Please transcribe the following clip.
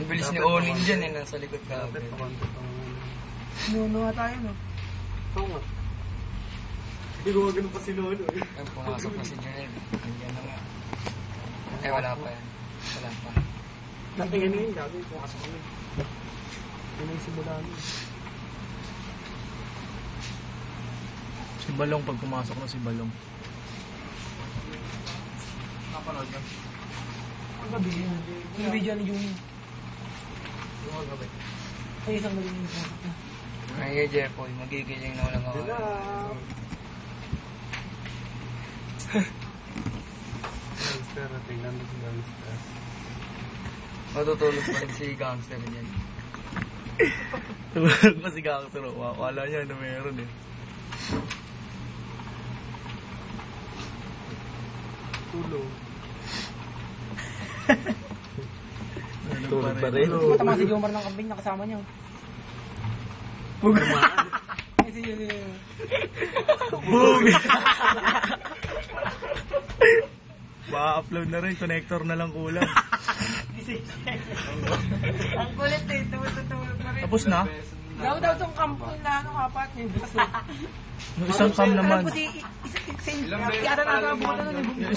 bilis ni Onin dyan eh, nasa likod ka. Nuno nga tayo, no? Oo nga. Hindi ko magano pa si Lolo eh. Ay, pumasok na si Janelle. Nandiyan na nga. Eh, wala pa yan. Wala pa. Dating ano yun, gabi. Pumasok kami. Yun yung simula niya. Si Balong, pag pumasok na si Balong. Napanood niya. Ang gabi yun. Yung video ni Juni. Yung gabi. Ay, isang gabi yun. Ay, Jeffoy, magigiling na walang ako. Gangster, tingnan mo si Gangster. Matutulog pa rin si Gangster dyan. Tulog pa si Gangster. Wala niya na meron eh. Tulog. Tulog pa rin. Matama si Jomar ng kambing, nakasama niya. Ay, si Juni. Boom! Ba-upload na rin. Connector na lang kulang. Ang kulit eh. Tumutulog pa rin. Tapos na? Daw itong kampong na ano, kapat niya. Yung isang cam naman. Alam ko si... Kaya na nagabutan nun eh.